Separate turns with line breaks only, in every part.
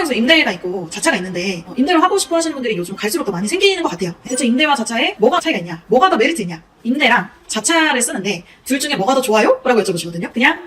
쿠팡생수 임대가 있고 자차가 있는데 임대로 하고 싶어 하시는 분들이 요즘 갈수록 더 많이 생기는 것 같아요. 대체 임대와 자차에 뭐가 차이가 있냐? 뭐가 더 메리트 있냐? 임대랑 자차를 쓰는데 둘 중에 뭐가 더 좋아요? 라고 여쭤보시거든요. 그냥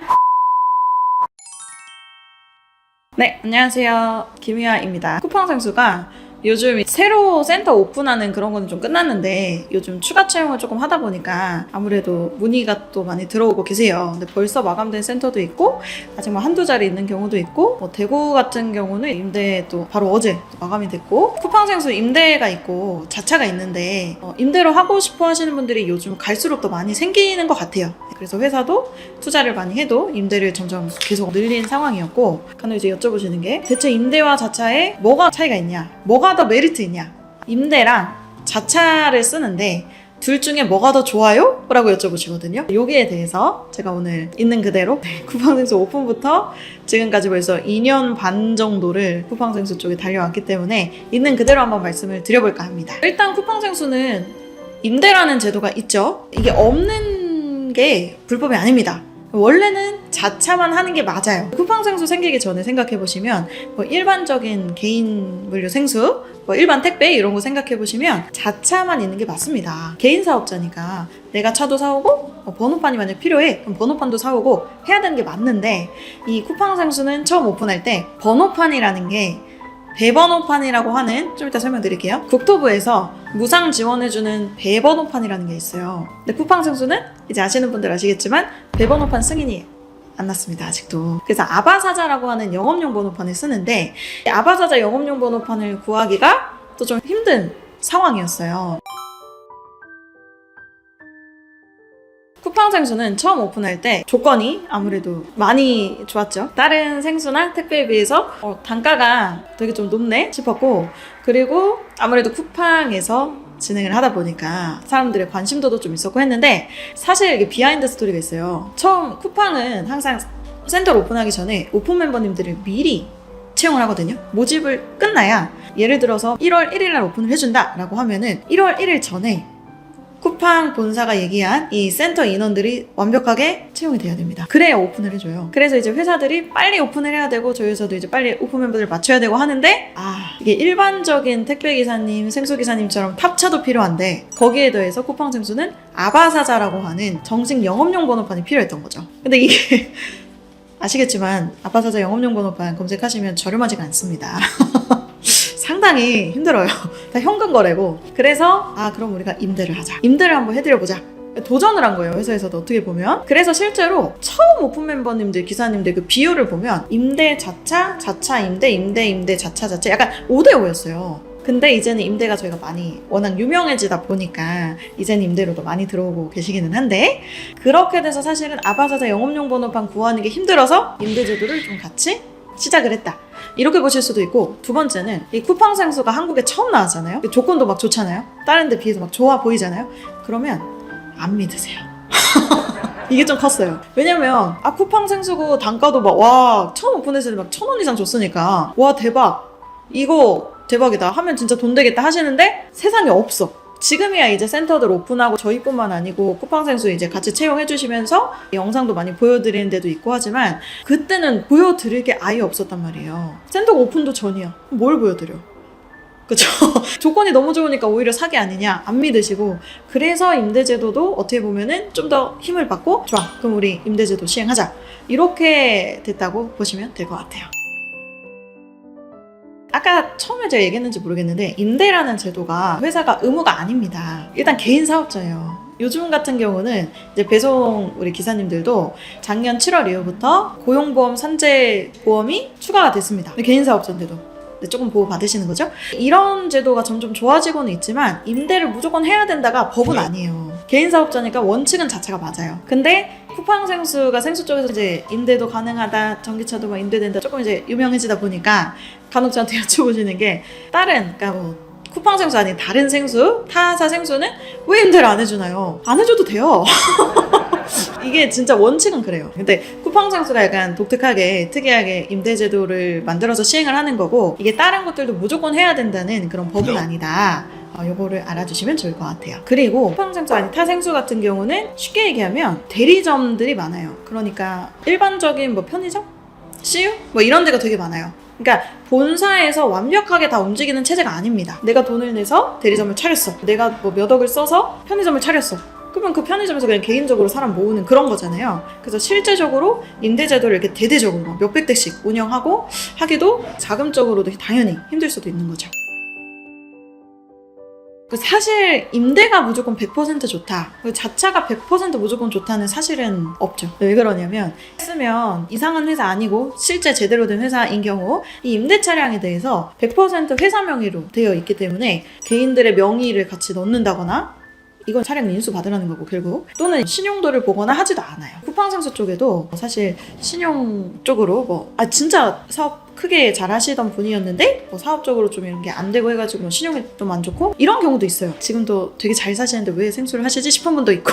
네, 안녕하세요. 김희아입니다. 쿠팡생수가 요즘 새로 센터 오픈하는 그런 거는 좀 끝났는데 요즘 추가 채용을 조금 하다 보니까 아무래도 문의가 또 많이 들어오고 계세요. 근데 벌써 마감된 센터도 있고 아직 뭐 한두 자리 있는 경우도 있고 뭐 대구 같은 경우는 임대 또 바로 어제 마감이 됐고 쿠팡생수 임대가 있고 자차가 있는데 임대로 하고 싶어 하시는 분들이 요즘 갈수록 더 많이 생기는 것 같아요. 그래서 회사도 투자를 많이 해도 임대를 점점 계속 늘린 상황이었고 간혹 이제 여쭤보시는 게 대체 임대와 자차에 뭐가 차이가 있냐? 뭐가 더 메리트 있냐? 임대랑 자차를 쓰는데 둘 중에 뭐가 더 좋아요? 라고 여쭤보시거든요. 여기에 대해서 제가 오늘 있는 그대로 쿠팡생수 오픈부터 지금까지 벌써 2년 반 정도를 쿠팡생수 쪽에 달려왔기 때문에 있는 그대로 한번 말씀을 드려볼까 합니다. 일단 쿠팡생수는 임대라는 제도가 있죠. 이게 없는 게 불법이 아닙니다. 원래는 자차만 하는 게 맞아요. 쿠팡생수 생기기 전에 생각해보시면 뭐 일반적인 개인 물류 생수, 뭐 일반 택배 이런 거 생각해보시면 자차만 있는 게 맞습니다. 개인 사업자니까 내가 차도 사오고 번호판이 만약 필요해 그럼 번호판도 사오고 해야 되는 게 맞는데 이 쿠팡생수는 처음 오픈할 때 번호판이라는 게 배번호판이라고 하는 좀 이따 설명드릴게요. 국토부에서 무상 지원해주는 배번호판이라는 게 있어요. 근데 쿠팡생수는 이제 아시는 분들 아시겠지만 배번호판 승인이 안 났습니다. 아직도. 그래서 아바사자라고 하는 영업용 번호판을 쓰는데 아바사자 영업용 번호판을 구하기가 또 좀 힘든 상황이었어요. 쿠팡생수는 처음 오픈할 때 조건이 아무래도 많이 좋았죠. 다른 생수나 택배에 비해서 단가가 되게 좀 높네 싶었고 그리고 아무래도 쿠팡에서 진행을 하다 보니까 사람들의 관심도도 좀 있었고 했는데 사실 이게 비하인드 스토리가 있어요. 처음 쿠팡은 항상 센터를 오픈하기 전에 오픈 멤버님들을 미리 채용을 하거든요. 모집을 끝나야 예를 들어서 1월 1일 날 오픈을 해준다 라고 하면은 1월 1일 전에 쿠팡 본사가 얘기한 이 센터 인원들이 완벽하게 채용이 돼야 됩니다. 그래야 오픈을 해줘요. 그래서 이제 회사들이 빨리 오픈을 해야 되고 저희 회사도 이제 빨리 오픈 멤버들을 맞춰야 되고 하는데 이게 일반적인 택배기사님, 생수기사님처럼 탑차도 필요한데 거기에 더해서 쿠팡생수는 아바사자라고 하는 정식 영업용 번호판이 필요했던 거죠. 근데 이게 아시겠지만 아바사자 영업용 번호판 검색하시면 저렴하지가 않습니다. 상당히 힘들어요. 다 현금 거래고. 그래서 그럼 우리가 임대를 하자. 임대를 한번 해드려보자. 도전을 한 거예요. 회사에서도 어떻게 보면. 그래서 실제로 처음 오픈 멤버님들, 기사님들 그 비율을 보면 임대, 자차, 자차, 임대, 임대, 임대, 자차, 자차 약간 5대5였어요. 근데 이제는 임대가 저희가 많이 워낙 유명해지다 보니까 이제는 임대로도 많이 들어오고 계시기는 한데 그렇게 돼서 사실은 아바사자 영업용 번호판 구하는 게 힘들어서 임대 제도를 좀 같이 시작을 했다. 이렇게 보실 수도 있고 두 번째는 이 쿠팡생수가 한국에 처음 나왔잖아요. 조건도 막 좋잖아요. 다른 데 비해서 막 좋아 보이잖아요. 그러면 안 믿으세요. 이게 좀 컸어요. 왜냐면 쿠팡생수고 단가도 막 처음 오픈했을 때 막 1,000원 이상 줬으니까 와 대박 이거 대박이다 하면 진짜 돈 되겠다 하시는데 세상에 없어. 지금이야 이제 센터들 오픈하고 저희뿐만 아니고 쿠팡생수 이제 같이 채용해 주시면서 영상도 많이 보여드리는 데도 있고 하지만 그때는 보여드릴 게 아예 없었단 말이에요. 센터 오픈도 전이야. 뭘 보여드려? 그쵸? 조건이 너무 좋으니까 오히려 사기 아니냐 안 믿으시고 그래서 임대제도도 어떻게 보면은 좀 더 힘을 받고 좋아 그럼 우리 임대제도 시행하자 이렇게 됐다고 보시면 될 것 같아요. 아까 처음에 제가 얘기했는지 모르겠는데 임대라는 제도가 회사가 의무가 아닙니다. 일단 개인 사업자예요. 요즘 같은 경우는 이제 배송 우리 기사님들도 작년 7월 이후부터 고용보험 산재보험이 추가가 됐습니다. 개인 사업자인데도 조금 보호 받으시는 거죠. 이런 제도가 점점 좋아지고는 있지만 임대를 무조건 해야 된다가 법은 아니에요. 개인 사업자니까 원칙은 자체가 맞아요. 근데 쿠팡생수가 생수 쪽에서 이제 임대도 가능하다, 전기차도 막 임대된다 조금 이제 유명해지다 보니까 간혹 저한테 여쭤보시는 게 그러니까 뭐 쿠팡생수 아닌 다른 생수, 타사 생수는 왜 임대를 안 해주나요? 안 해줘도 돼요. 이게 진짜 원칙은 그래요. 근데 쿠팡생수가 약간 독특하게 특이하게 임대제도를 만들어서 시행을 하는 거고 이게 다른 것들도 무조건 해야 된다는 그런 법은 아니다. 요거를 알아주시면 좋을 것 같아요. 그리고 쿠팡생수 아닌 타생수 같은 경우는 쉽게 얘기하면 대리점들이 많아요. 그러니까 일반적인 뭐 편의점? CU? 뭐 이런 데가 되게 많아요. 그러니까 본사에서 완벽하게 다 움직이는 체제가 아닙니다. 내가 돈을 내서 대리점을 차렸어. 내가 뭐 몇 억을 써서 편의점을 차렸어. 그러면 그 편의점에서 그냥 개인적으로 사람 모으는 그런 거잖아요. 그래서 실제적으로 임대제도를 이렇게 대대적으로 몇백 대씩 운영하고 하기도 자금적으로도 당연히 힘들 수도 있는 거죠. 사실 임대가 무조건 100% 좋다, 자차가 100% 무조건 좋다는 사실은 없죠. 왜 그러냐면 쓰면 이상한 회사 아니고 실제 제대로 된 회사인 경우 이 임대 차량에 대해서 100% 회사 명의로 되어 있기 때문에 개인들의 명의를 같이 넣는다거나 이건 차량 인수 받으라는 거고, 결국 또는 신용도를 보거나 하지도 않아요. 쿠팡상수 쪽에도 사실 신용 쪽으로 진짜 사업 크게 잘 하시던 분이었는데 사업적으로 좀 이런 게 안 되고 해가지고 신용이 좀 안 좋고 이런 경우도 있어요. 지금도 되게 잘 사시는데 왜 생수를 하시지 싶은 분도 있고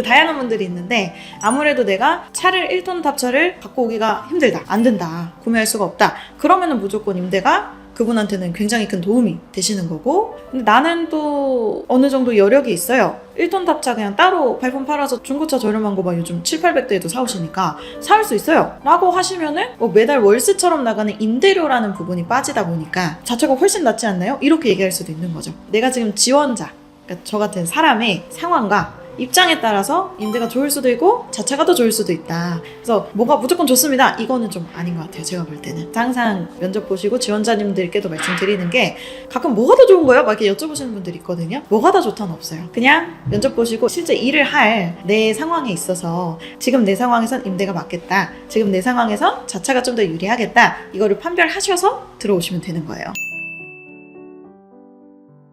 다양한 분들이 있는데, 아무래도 내가 차를 1톤 탑차를 갖고 오기가 힘들다, 안 된다, 구매할 수가 없다, 그러면은 무조건 임대가 그분한테는 굉장히 큰 도움이 되시는 거고, 근데 나는 또 어느 정도 여력이 있어요. 1톤 탑차 그냥 따로 발품 팔아서 중고차 저렴한 거 막 요즘 700~800대에도 사오시니까 사올 수 있어요 라고 하시면은 매달 월세처럼 나가는 임대료라는 부분이 빠지다 보니까 자차가 훨씬 낫지 않나요? 이렇게 얘기할 수도 있는 거죠. 내가 지금 지원자, 그러니까 저 같은 사람의 상황과 입장에 따라서 임대가 좋을 수도 있고 자차가 더 좋을 수도 있다. 그래서 뭐가 무조건 좋습니다, 이거는 좀 아닌 것 같아요. 제가 볼 때는 항상 면접 보시고 지원자님들께도 말씀드리는 게, 가끔 뭐가 더 좋은 거예요? 막 이렇게 여쭤보시는 분들이 있거든요. 뭐가 더 좋다는 없어요. 그냥 면접 보시고 실제 일을 할 내 상황에 있어서 지금 내 상황에선 임대가 맞겠다, 지금 내 상황에선 자차가 좀 더 유리하겠다, 이거를 판별하셔서 들어오시면 되는 거예요.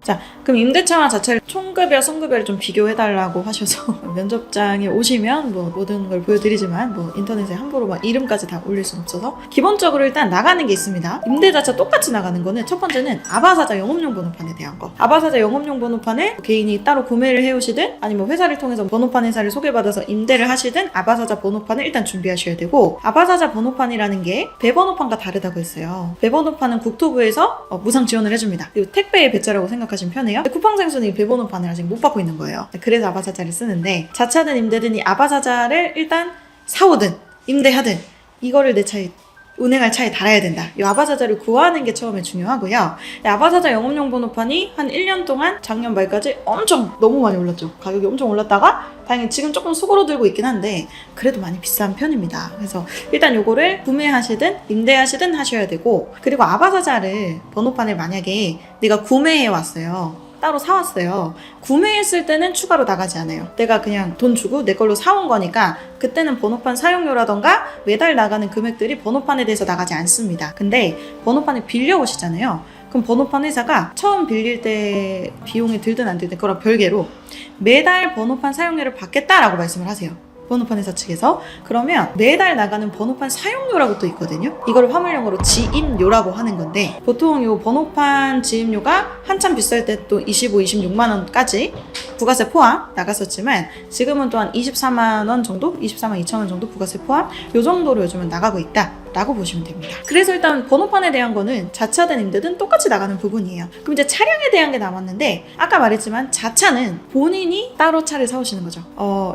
자, 그럼 임대차와 자차를 총급여, 성급여를 좀 비교해달라고 하셔서 면접장에 오시면 모든 걸 보여드리지만 인터넷에 함부로 이름까지 다 올릴 수는 없어서 기본적으로 일단 나가는 게 있습니다. 임대자차 똑같이 나가는 거는 첫 번째는 아바사자 영업용 번호판에 대한 거. 아바사자 영업용 번호판을 개인이 따로 구매를 해오시든 아니면 회사를 통해서 번호판 회사를 소개받아서 임대를 하시든 아바사자 번호판을 일단 준비하셔야 되고, 아바사자 번호판이라는 게 배번호판과 다르다고 했어요. 배번호판은 국토부에서 무상 지원을 해줍니다. 그리고 택배의 배자라고 생각하시면 편해요. 쿠팡상수는 이 배번호판을 아직 못 받고 있는 거예요. 그래서 아바사자를 쓰는데, 자차든 임대든 이 아바사자를 일단 사오든 임대하든 이거를 내 차에 운행할 차에 달아야 된다. 이 아바사자를 구하는 게 처음에 중요하고요. 아바사자 영업용 번호판이 한 1년 동안 작년 말까지 엄청 너무 많이 올랐죠. 가격이 엄청 올랐다가 다행히 지금 조금 수그러들고 있긴 한데 그래도 많이 비싼 편입니다. 그래서 일단 요거를 구매하시든 임대하시든 하셔야 되고, 그리고 아바사자를 번호판을 만약에 내가 구매해 왔어요, 따로 사왔어요. 구매했을 때는 추가로 나가지 않아요. 내가 그냥 돈 주고 내 걸로 사온 거니까 그때는 번호판 사용료라던가 매달 나가는 금액들이 번호판에 대해서 나가지 않습니다. 근데 번호판을 빌려오시잖아요. 그럼 번호판 회사가 처음 빌릴 때 비용이 들든 안 들든 그거랑 별개로 매달 번호판 사용료를 받겠다라고 말씀을 하세요. 번호판 회사 측에서. 그러면 매달 나가는 번호판 사용료라고 또 있거든요. 이걸 화물용어로 지임료라고 하는 건데, 보통 이 번호판 지임료가 한참 비쌀 때 또 25, 26만 원까지 부가세 포함 나갔었지만 지금은 또한 24만 원 정도? 24만 2천 원 정도 부가세 포함? 요 정도로 요즘은 나가고 있다 라고 보시면 됩니다. 그래서 일단 번호판에 대한 거는 자차든 임대든 똑같이 나가는 부분이에요. 그럼 이제 차량에 대한 게 남았는데, 아까 말했지만 자차는 본인이 따로 차를 사오시는 거죠.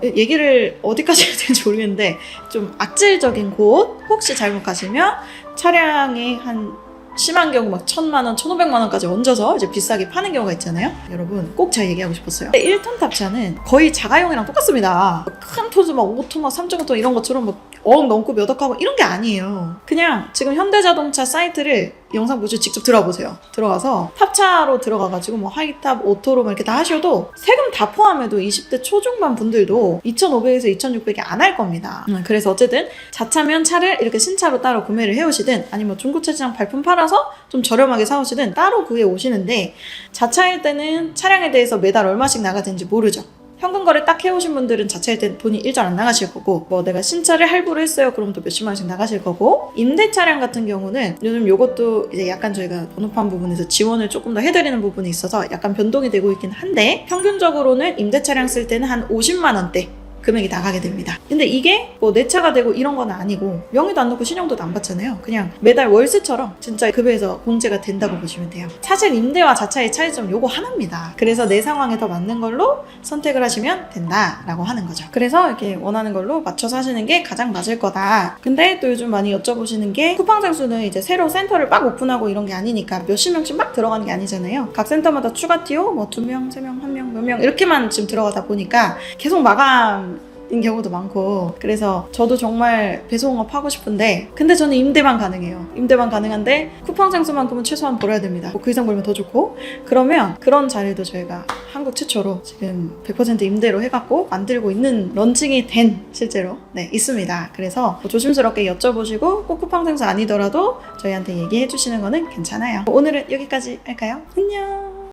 얘기를 어디까지 해야 되는지 모르겠는데 좀 악질적인 곳 혹시 잘못 가시면 차량에 한 심한 경우 1,000만 원, 1,500만 원까지 얹어서 이제 비싸게 파는 경우가 있잖아요. 여러분 꼭 제가 얘기하고 싶었어요. 1톤 탑차는 거의 자가용이랑 똑같습니다. 큰 토즈 5톤, 3.5톤 이런 것처럼 어억 넘고 몇 억하고 이런 게 아니에요. 그냥 지금 현대자동차 사이트를 영상 보시고 직접 들어보세요. 들어가서 탑차로 들어가가지고 하이탑, 오토로 이렇게 다 하셔도 세금 다 포함해도 20대 초중반 분들도 2,500에서 2,600이 안 할 겁니다. 그래서 어쨌든 자차면 차를 이렇게 신차로 따로 구매를 해오시든 아니면 중고차 시장 발품 팔아서 좀 저렴하게 사오시든 따로 구해 오시는데, 자차일 때는 차량에 대해서 매달 얼마씩 나가는지 모르죠. 현금 거래 딱 해오신 분들은 자차일 때 돈이 일절 안 나가실 거고, 내가 신차를 할부를 했어요 그럼 또 몇십만 원씩 나가실 거고, 임대 차량 같은 경우는 요즘 요것도 이제 약간 저희가 번호판 부분에서 지원을 조금 더 해드리는 부분이 있어서 약간 변동이 되고 있긴 한데, 평균적으로는 임대 차량 쓸 때는 한 50만 원대 금액이 나가게 됩니다. 근데 이게 뭐 내차가 되고 이런 건 아니고 명의도 안 넣고 신용도도 안 받잖아요. 그냥 매달 월세처럼 진짜 급여에서 공제가 된다고 보시면 돼요. 사실 임대와 자차의 차이점 요거 하나입니다. 그래서 내 상황에 더 맞는 걸로 선택을 하시면 된다라고 하는 거죠. 그래서 이렇게 원하는 걸로 맞춰서 하시는 게 가장 맞을 거다. 근데 또 요즘 많이 여쭤보시는 게 쿠팡 장수는 이제 새로 센터를 막 오픈하고 이런 게 아니니까 몇십 명씩 막 들어가는 게 아니잖아요. 각 센터마다 추가 TO 뭐 2명, 3명, 1명, 몇 명 이렇게만 지금 들어가다 보니까 계속 마감인 경우도 많고 그래서 저도 정말 배송업 하고 싶은데 근데 저는 임대만 가능해요. 임대만 가능한데 쿠팡 장수만큼은 최소한 벌어야 됩니다. 뭐 그 이상 벌면 더 좋고 그러면 그런 자리도 저희가 한국 최초로 지금 100% 임대로 해갖고 만들고 있는 런칭이 된 실제로 네 있습니다. 그래서 뭐 조심스럽게 여쭤보시고 꼭 쿠팡 장수 아니더라도 저희한테 얘기해 주시는 거는 괜찮아요. 오늘은 여기까지 할까요? 안녕.